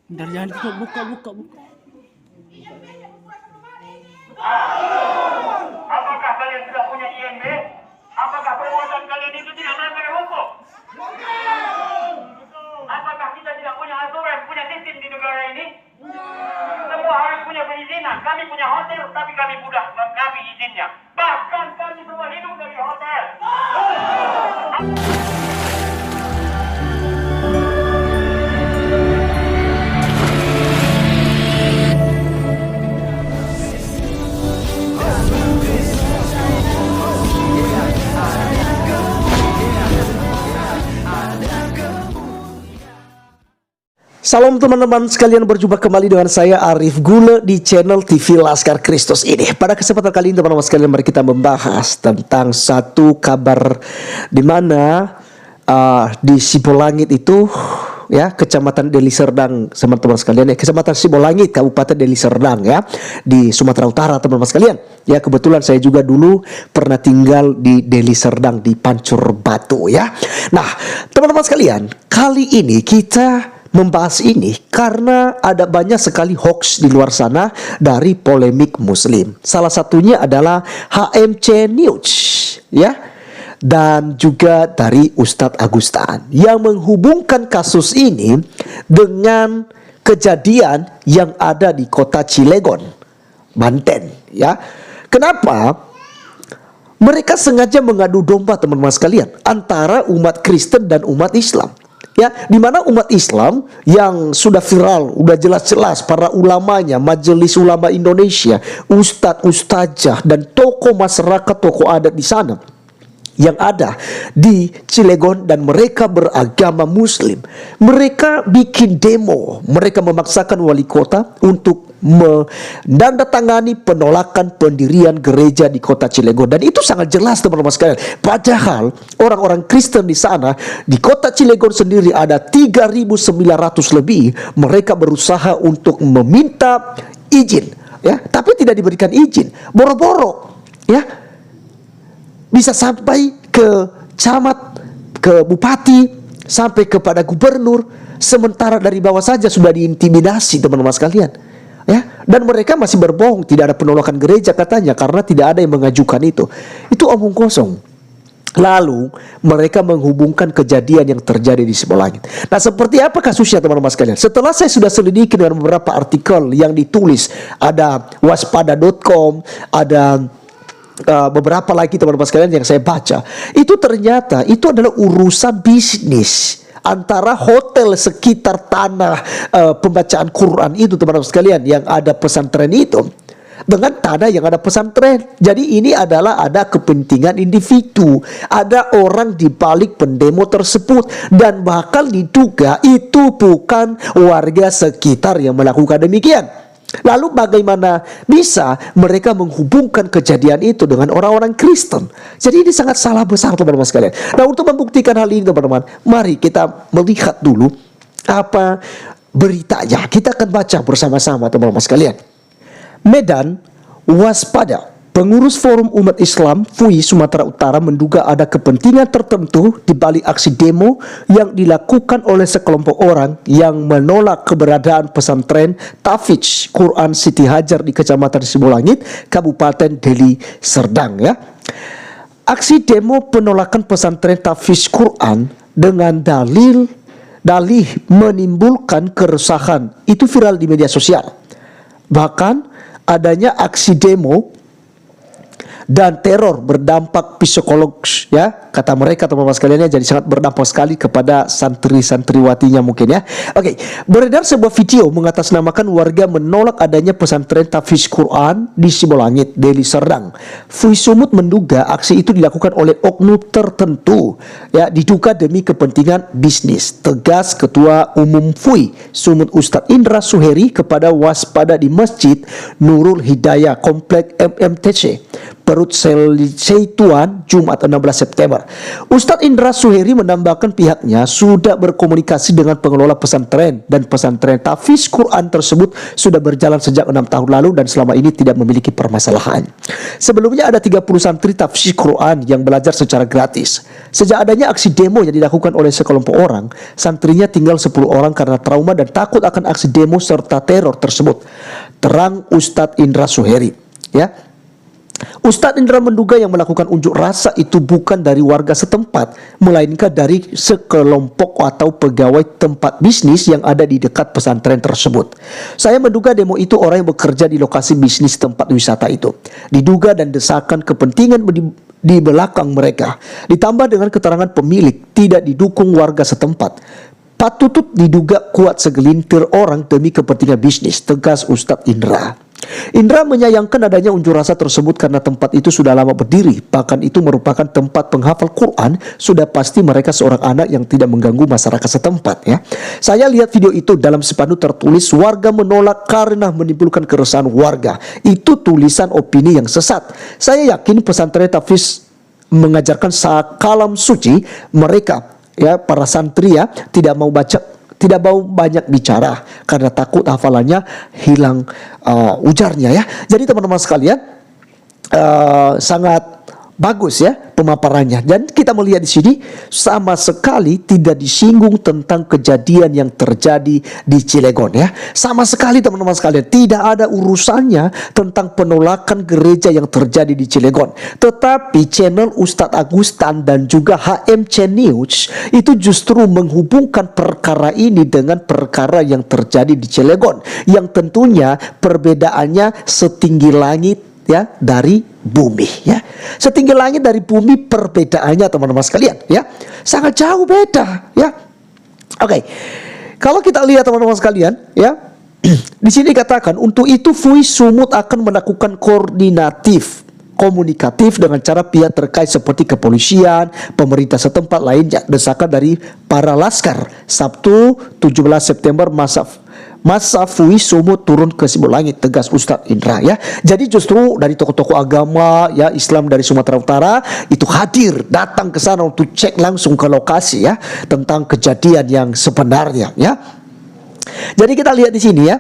Bentar, jangan ditutup, buka. Apakah kalian sudah punya INB? Apakah perbuatan kalian itu tidak melanggar hukum? Apakah kita tidak punya aturan, punya sistem di negara ini? Semua harus punya perizinan. Kami punya hotel, tapi kami mudah melengkapi izinnya. Bahkan kami semua hidup dari hotel. Salam teman-teman sekalian, berjumpa kembali dengan saya Arif Gule di channel TV Laskar Kristus ini. Pada kesempatan kali ini teman-teman sekalian, mari kita membahas tentang satu kabar di mana di Sibolangit itu, ya, Kecamatan Deli Serdang, teman-teman sekalian, ya, Kecamatan Sibolangit, Kabupaten Deli Serdang, ya, di Sumatera Utara, teman-teman sekalian. Ya, kebetulan saya juga dulu pernah tinggal di Deli Serdang di Pancur Batu, ya. Nah, teman-teman sekalian, kali ini kita membahas ini karena ada banyak sekali hoax di luar sana dari polemik Muslim. Salah satunya adalah HMC News, ya, dan juga dari Ustadz Agustan yang menghubungkan kasus ini dengan kejadian yang ada di kota Cilegon, Banten, ya. Kenapa? Mereka sengaja mengadu domba, teman-teman sekalian, antara umat Kristen dan umat Islam. Ya, di mana umat Islam yang sudah viral, udah jelas-jelas para ulamanya, Majelis Ulama Indonesia, ustadz, ustazah, dan tokoh masyarakat, tokoh adat di sana yang ada di Cilegon, dan mereka beragama Muslim. Mereka bikin demo, mereka memaksakan wali kota untuk menandatangani penolakan pendirian gereja di kota Cilegon, dan itu sangat jelas, teman-teman sekalian. Padahal orang-orang Kristen di sana, di kota Cilegon sendiri ada 3.900 lebih. Mereka berusaha untuk meminta izin, ya, tapi tidak diberikan izin. Boro-boro, ya, bisa sampai ke camat, ke bupati, sampai kepada gubernur. Sementara dari bawah saja sudah diintimidasi, teman-teman sekalian, ya. Dan mereka masih berbohong, tidak ada penolakan gereja katanya, karena tidak ada yang mengajukan itu. Itu omong kosong. Lalu mereka menghubungkan kejadian yang terjadi di Sibolangit. Nah, seperti apa kasusnya, teman-teman sekalian? Setelah saya sudah selidiki dengan beberapa artikel yang ditulis, ada waspada.com, ada beberapa lagi, teman-teman sekalian, yang saya baca, itu ternyata itu adalah urusan bisnis antara hotel sekitar tanah pembacaan Quran itu, teman-teman sekalian, yang ada pesantren itu, dengan tanah yang ada pesantren. Jadi ini adalah ada kepentingan individu, ada orang di balik pendemo tersebut, dan bahkan diduga itu bukan warga sekitar yang melakukan demikian. Lalu bagaimana bisa mereka menghubungkan kejadian itu dengan orang-orang Kristen? Jadi ini sangat salah besar, teman-teman sekalian. Nah, untuk membuktikan hal ini, teman-teman, mari kita melihat dulu apa beritanya. Kita akan baca bersama-sama, teman-teman sekalian. Medan, waspada. Pengurus Forum Umat Islam FUI Sumatera Utara menduga ada kepentingan tertentu di balik aksi demo yang dilakukan oleh sekelompok orang yang menolak keberadaan pesantren Tahfidz Quran Siti Hajar di Kecamatan Sibolangit, Kabupaten Deli Serdang, ya. Aksi demo penolakan pesantren Tahfidz Quran dengan dalih menimbulkan keresahan itu viral di media sosial. Bahkan adanya aksi demo dan teror berdampak psikologis, ya, kata mereka, teman-teman sekalian, ya, jadi sangat berdampak sekali kepada santri-santriwatinya mungkin, ya. Oke, beredar sebuah video mengatasnamakan warga menolak adanya pesantren Tahfidz Quran di Sibolangit, Deli Serdang. FUI Sumut menduga aksi itu dilakukan oleh oknum tertentu, ya, diduga demi kepentingan bisnis. Tegas Ketua Umum FUI Sumut Ustadz Indra Suheri kepada waspada di Masjid Nurul Hidayah Komplek MMTC Perut Seituan Jumat 16 September. Ustadz Indra Suheri menambahkan pihaknya sudah berkomunikasi dengan pengelola pesantren dan pesantren tahfiz Quran tersebut sudah berjalan sejak 6 tahun lalu dan selama ini tidak memiliki permasalahan. Sebelumnya ada 30 santri tahfiz Quran yang belajar secara gratis. Sejak adanya aksi demo yang dilakukan oleh sekelompok orang, santrinya tinggal 10 orang karena trauma dan takut akan aksi demo serta teror tersebut. Terang Ustadz Indra Suheri, ya. Ustadz Indra menduga yang melakukan unjuk rasa itu bukan dari warga setempat, melainkan dari sekelompok atau pegawai tempat bisnis yang ada di dekat pesantren tersebut. Saya menduga demo itu orang yang bekerja di lokasi bisnis tempat wisata itu. Diduga dan desakan kepentingan di belakang mereka. Ditambah dengan keterangan pemilik tidak didukung warga setempat. Patut diduga kuat segelintir orang demi kepentingan bisnis, tegas Ustadz Indra. Indra menyayangkan adanya unjuk rasa tersebut karena tempat itu sudah lama berdiri. Bahkan itu merupakan tempat penghafal Quran. Sudah pasti mereka seorang anak yang tidak mengganggu masyarakat setempat, ya. Saya lihat video itu, dalam spanduk tertulis warga menolak karena menimbulkan keresahan warga. Itu tulisan opini yang sesat. Saya yakin pesantren tahfiz mengajarkan kalam suci mereka, ya, para santri, ya, tidak mau banyak bicara karena takut hafalannya hilang ujarnya, ya. Jadi teman-teman sekalian, sangat bagus, ya, pemaparannya. Dan kita melihat di sini sama sekali tidak disinggung tentang kejadian yang terjadi di Cilegon, ya. Sama sekali teman-teman sekalian tidak ada urusannya tentang penolakan gereja yang terjadi di Cilegon. Tetapi channel Ustadz Agustan dan juga HMC News itu justru menghubungkan perkara ini dengan perkara yang terjadi di Cilegon, yang tentunya perbedaannya setinggi langit, ya, dari bumi, ya. Setinggi langit dari bumi perbedaannya teman-teman sekalian, ya. Sangat jauh beda, ya. Oke. Kalau kita lihat teman-teman sekalian, ya. Di sini dikatakan untuk itu FUI Sumut akan melakukan komunikatif dengan cara pihak terkait seperti kepolisian, pemerintah setempat lainnya. Desakan dari para laskar. Sabtu 17 September masa FUI Sumut turun ke Simbol Langit, tegas Ustadz Indra, ya. Jadi justru dari tokoh-tokoh agama, ya, Islam dari Sumatera Utara itu hadir, datang ke sana untuk cek langsung ke lokasi, ya, tentang kejadian yang sebenarnya, ya. Jadi kita lihat di sini, ya.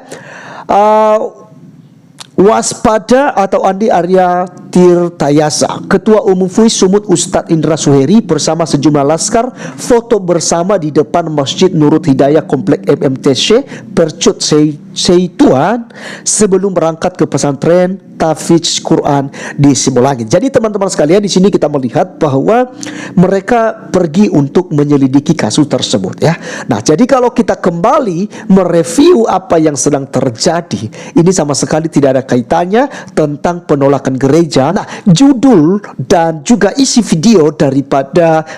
Waspada atau Andi Arya Tirtayasa, Ketua Umum FUI Sumut Ustadz Indra Suheri bersama sejumlah laskar foto bersama di depan Masjid Nurut Hidayah Komplek MMTC Percut Seituan sebelum berangkat ke pesantren tahfiz Quran di Simbol Langit. Jadi teman-teman sekalian, di sini kita melihat bahwa mereka pergi untuk menyelidiki kasus tersebut, ya. Nah, jadi kalau kita kembali mereview apa yang sedang terjadi, ini sama sekali tidak ada kaitannya tentang penolakan gereja. Nah, judul dan juga isi video daripada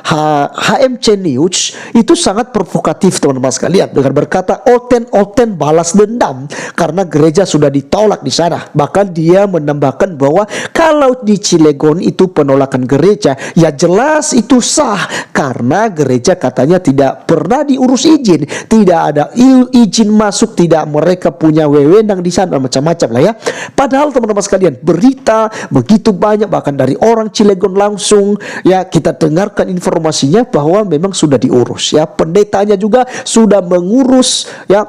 HMC News itu sangat provokatif teman-teman sekalian, dengan berkata Olten balas dendam karena gereja sudah ditolak di sana. Bahkan dia menambahkan bahwa kalau di Cilegon itu penolakan gereja, ya jelas itu sah karena gereja katanya tidak pernah diurus izin, tidak ada izin masuk, tidak mereka punya wewenang di sana, macam-macam lah, ya. Padahal teman-teman sekalian, berita begitu banyak bahkan dari orang Cilegon langsung, ya, kita dengarkan informasinya bahwa memang sudah diurus, ya. Pendetanya juga sudah mengurus, ya,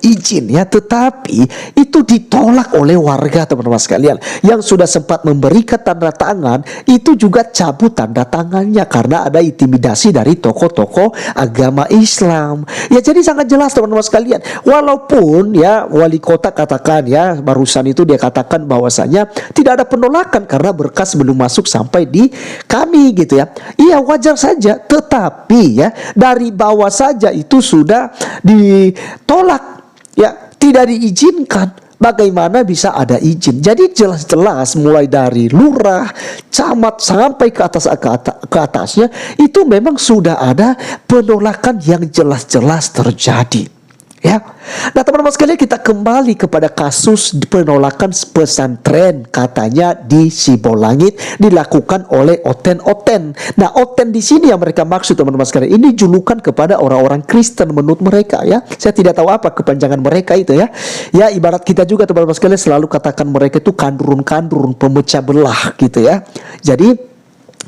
izin, ya. Tetapi itu ditolak oleh warga teman-teman sekalian yang sudah sempat memberikan tanda tangan, itu juga cabut tanda tangannya karena ada intimidasi dari tokoh-tokoh agama Islam, ya. Jadi sangat jelas teman-teman sekalian, walaupun, ya, wali kota katakan, ya, barusan itu dia katakan bahwasanya tidak ada penolakan karena berkas belum masuk sampai di kami, gitu, ya. Iya, wajar saja, tetapi, ya, dari bawah saja itu sudah ditolak, ya, tidak diizinkan. Bagaimana bisa ada izin? Jadi jelas-jelas mulai dari lurah, camat sampai ke atasnya itu memang sudah ada penolakan yang jelas-jelas terjadi, ya. Nah teman-teman sekalian, kita kembali kepada kasus penolakan pesantren katanya di Sibolangit dilakukan oleh Oten-Oten. Nah Oten di sini yang mereka maksud teman-teman sekalian, ini julukan kepada orang-orang Kristen menurut mereka ya. Saya tidak tahu apa kepanjangan mereka itu ya. Ya ibarat kita juga teman-teman sekalian selalu katakan mereka itu kandurun-kandurun, pemecah belah gitu ya. Jadi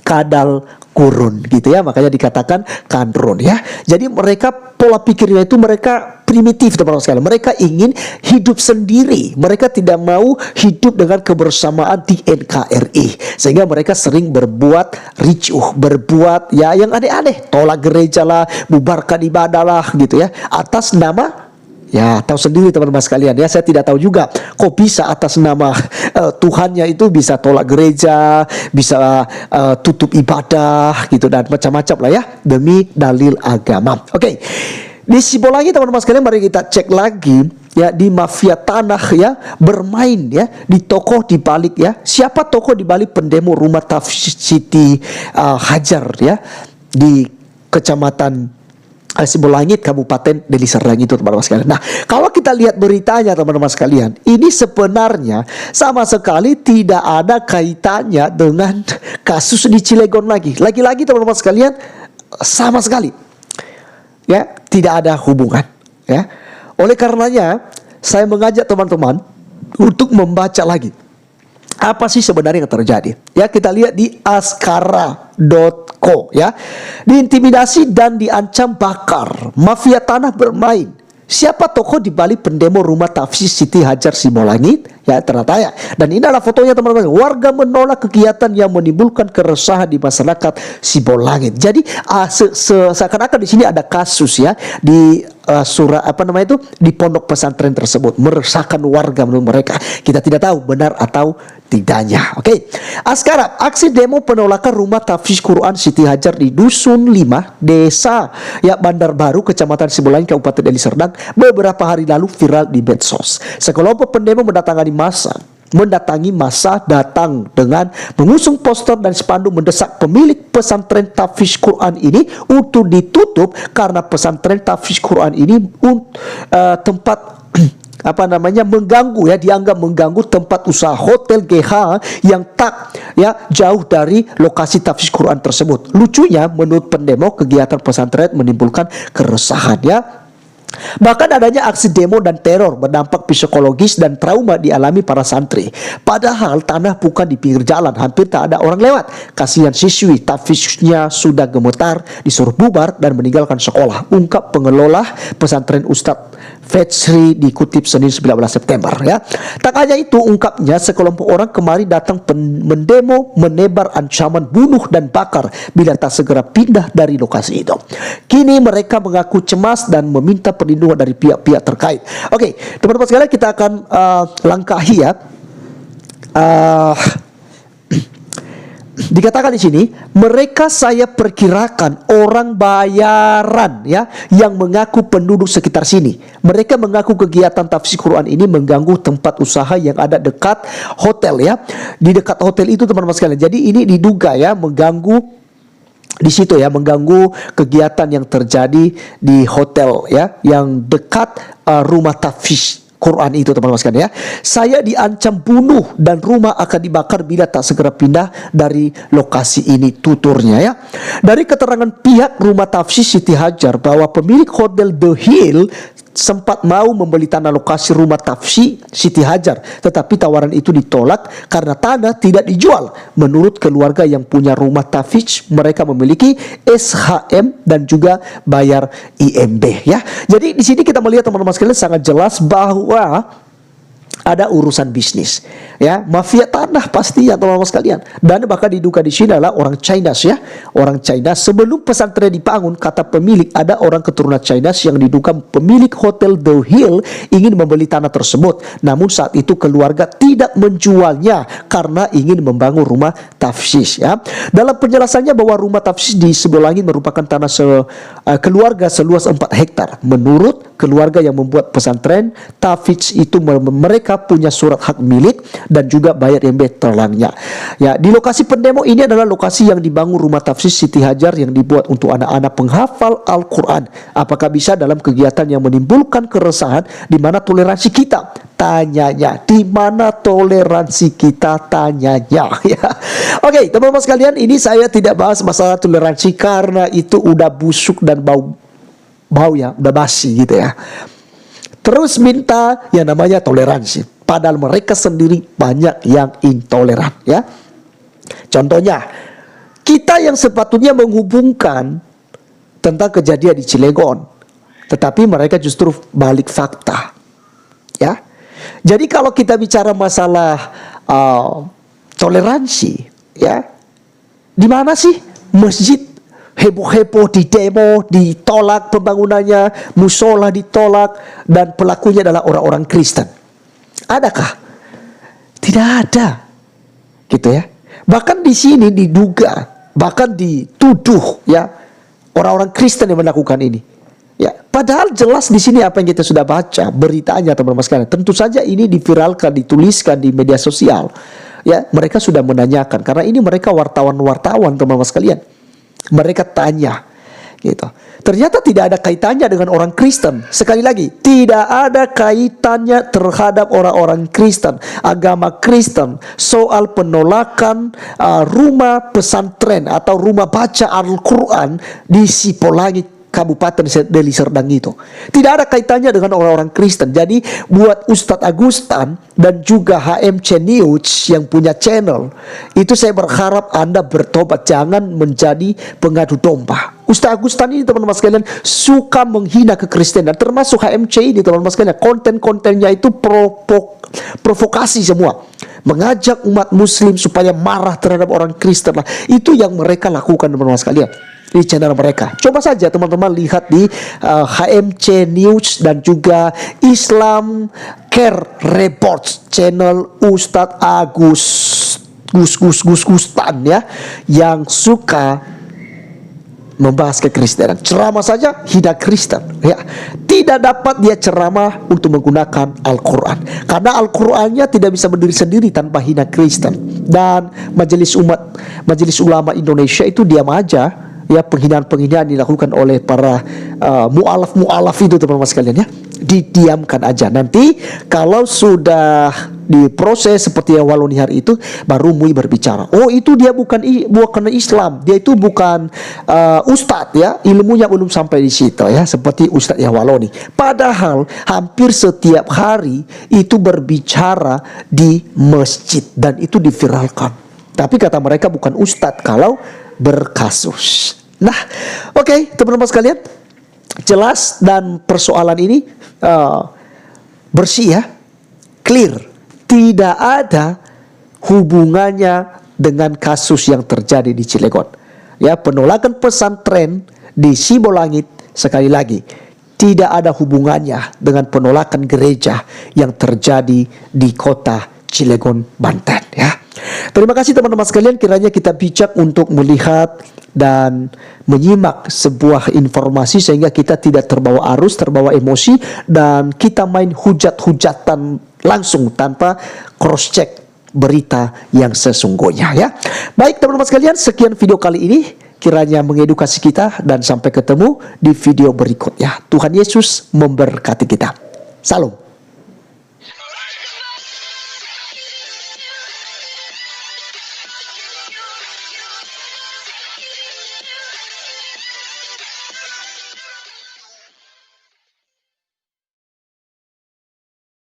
kadal kurun gitu ya, makanya dikatakan kandrun ya. Jadi mereka pola pikirnya itu mereka primitif teman-teman sekalian. Mereka ingin hidup sendiri. Mereka tidak mau hidup dengan kebersamaan di NKRI. Sehingga mereka sering berbuat ricuh, berbuat ya yang aneh-aneh, tolak gereja lah, bubarkan ibadah lah gitu ya, atas nama, ya tahu sendiri teman-teman sekalian ya, saya tidak tahu juga kok bisa atas nama Tuhannya itu bisa tolak gereja, bisa tutup ibadah gitu dan macam-macam lah ya demi dalil agama. Oke. Di Sibolangit teman-teman sekalian, mari kita cek lagi ya di mafia tanah ya bermain ya di tokoh di balik ya. Siapa tokoh di balik pendemo rumah Tafsir Siti Hajar ya di Kecamatan Sibolangit, Kabupaten Deli Serdang itu teman-teman sekalian. Nah, kalau kita lihat beritanya teman-teman sekalian, ini sebenarnya sama sekali tidak ada kaitannya dengan kasus di Cilegon lagi. Lagi-lagi teman-teman sekalian, sama sekali ya tidak ada hubungan ya. Oleh karenanya saya mengajak teman-teman untuk membaca lagi apa sih sebenarnya yang terjadi. Ya kita lihat di askara.co ya. Diintimidasi dan diancam bakar, mafia tanah bermain. Siapa tokoh di balik pendemo rumah Tafsir Siti Hajar Sibolangit? Ya ternyata ya. Dan ini adalah fotonya teman-teman. Warga menolak kegiatan yang menimbulkan keresahan di masyarakat Sibolangit. Jadi seakan-akan di sini ada kasus ya di di pondok pesantren tersebut meresahkan warga menurut mereka. Kita tidak tahu benar atau tidaknya. Oke. Sekarang aksi demo penolakan rumah Tafsir Quran Siti Hajar di Dusun 5 Desa ya Bandar Baru Kecamatan Sibolangit Kabupaten Deli Serdang beberapa hari lalu viral di medsos. Sekelompok pendemo mendatangi masa datang dengan mengusung poster dan spanduk mendesak pemilik pesantren Tafsir Quran ini untuk ditutup karena pesantren Tafsir Quran ini tempat mengganggu ya, dianggap mengganggu tempat usaha hotel GH yang tak ya jauh dari lokasi Tafsir Quran tersebut. Lucunya menurut pendemo kegiatan pesantren menimbulkan keresahan ya. Bahkan adanya aksi demo dan teror berdampak psikologis dan trauma dialami para santri. Padahal tanah bukan di pinggir jalan, hampir tak ada orang lewat. Kasihan siswi, tafsirnya sudah gemetar, disuruh bubar dan meninggalkan sekolah. Ungkap pengelola pesantren Ustadz Fetsri dikutip Senin 19 September ya. Tak hanya itu, ungkapnya sekelompok orang kemari datang mendemo menebar ancaman bunuh dan bakar bila tak segera pindah dari lokasi itu. Kini mereka mengaku cemas dan meminta perlindungan dari pihak-pihak terkait. Oke, teman-teman sekalian, kita akan langkahi ya. Dikatakan di sini, mereka saya perkirakan orang bayaran ya yang mengaku penduduk sekitar sini. Mereka mengaku kegiatan Tafsir Quran ini mengganggu tempat usaha yang ada dekat hotel ya. Di dekat hotel itu teman-teman sekalian. Jadi ini diduga ya mengganggu di situ ya, mengganggu kegiatan yang terjadi di hotel ya yang dekat rumah Tafsir Quran itu teman-teman sekalian ya. Saya diancam bunuh dan rumah akan dibakar bila tak segera pindah dari lokasi ini, tuturnya ya. Dari keterangan pihak rumah Tafsir Siti Hajar bahwa pemilik hotel The Hill sempat mau membeli tanah lokasi rumah Tafsir Siti Hajar, tetapi tawaran itu ditolak karena tanah tidak dijual. Menurut keluarga yang punya rumah Tafsir, mereka memiliki SHM dan juga bayar IMB ya. Jadi di sini kita melihat teman-teman sekalian sangat jelas bahwa ada urusan bisnis ya, mafia tanah pasti ya teman-teman sekalian. Dan bahkan diduga di sini adalah orang China ya, orang China. Sebelum pesantren dibangun, kata pemilik, ada orang keturunan China yang diduga pemilik hotel The Hill ingin membeli tanah tersebut. Namun saat itu keluarga tidak menjualnya karena ingin membangun rumah Tafsir ya. Dalam penjelasannya bahwa rumah Tafsir di Sibolangit merupakan tanah keluarga seluas 4 hektar. Menurut keluarga yang membuat pesantren, tahfidz itu mereka punya surat hak milik dan juga bayar MB terlangnya. Ya, di lokasi pendemo ini adalah lokasi yang dibangun rumah tafsir Siti Hajar yang dibuat untuk anak-anak penghafal Al-Quran. Apakah bisa dalam kegiatan yang menimbulkan keresahan? Di mana toleransi kita? Tanyanya, di mana toleransi kita? Tanyanya. Ya. Oke, teman-teman sekalian, ini saya tidak bahas masalah toleransi karena itu udah busuk dan bau ya, udah basi gitu ya. Terus minta yang namanya toleransi, padahal mereka sendiri banyak yang intoleran ya. Contohnya, kita yang sepatutnya menghubungkan tentang kejadian di Cilegon, tetapi mereka justru balik fakta ya. Jadi kalau kita bicara masalah toleransi ya, di mana sih masjid heboh-heboh di demo, ditolak pembangunannya, musola ditolak, dan pelakunya adalah orang-orang Kristen? Adakah? Tidak ada, gitu ya. Bahkan di sini diduga, bahkan dituduh ya, orang-orang Kristen yang melakukan ini. Ya, padahal jelas di sini apa yang kita sudah baca beritanya, teman-teman sekalian. Tentu saja ini diviralkan, dituliskan di media sosial. Ya, mereka sudah menanyakan karena ini mereka wartawan-wartawan, teman-teman sekalian. Mereka tanya gitu. Ternyata tidak ada kaitannya dengan orang Kristen. Sekali lagi, tidak ada kaitannya terhadap orang-orang Kristen, agama Kristen, soal penolakan rumah pesantren atau rumah baca Al-Quran di Sipolangi, Kabupaten Deli Serdang itu. Tidak ada kaitannya dengan orang-orang Kristen. Jadi buat Ustadz Agustan dan juga HMC News yang punya channel, itu saya berharap Anda bertobat, jangan menjadi pengadu domba. Ustadz Agustan ini, teman-teman sekalian, suka menghina kekristenan, termasuk HMC ini, teman-teman sekalian. Konten-kontennya itu provokasi semua, mengajak umat muslim supaya marah terhadap orang Kristen lah. Itu yang mereka lakukan, teman-teman sekalian, di channel mereka. Coba saja teman-teman lihat di HMC News dan juga Islam Care Reports, channel Ustadz Agustan ya, yang suka membahas kekristenan. Ceramah saja hina Kristen ya. Tidak dapat dia ceramah untuk menggunakan Al-Quran, karena Al-Qurannya tidak bisa berdiri sendiri tanpa hina Kristen. Dan majelis ulama Indonesia itu diam aja ya, penghinaan-penghinaan dilakukan oleh para mu'alaf itu, teman-teman sekalian ya, didiamkan aja. Nanti kalau sudah diproses seperti yang Waloni hari itu, baru MUI berbicara, oh itu dia bukan Islam, dia itu bukan ustadz ya, ilmunya belum sampai di situ ya, seperti Ustadz yang Waloni. Padahal hampir setiap hari itu berbicara di masjid dan itu diviralkan. Tapi kata mereka bukan ustadz kalau berkasus. Nah, oke, teman-teman sekalian, jelas dan persoalan ini bersih ya, clear, tidak ada hubungannya dengan kasus yang terjadi di Cilegon. Ya, penolakan pesantren di Sibolangit, sekali lagi, tidak ada hubungannya dengan penolakan gereja yang terjadi di kota Cilegon, Banten ya. Terima kasih teman-teman sekalian, kiranya kita bijak untuk melihat dan menyimak sebuah informasi sehingga kita tidak terbawa arus, terbawa emosi, dan kita main hujat-hujatan langsung tanpa cross check berita yang sesungguhnya ya. Baik teman-teman sekalian, sekian video kali ini, kiranya mengedukasi kita, dan sampai ketemu di video berikutnya. Tuhan Yesus memberkati kita. Salam.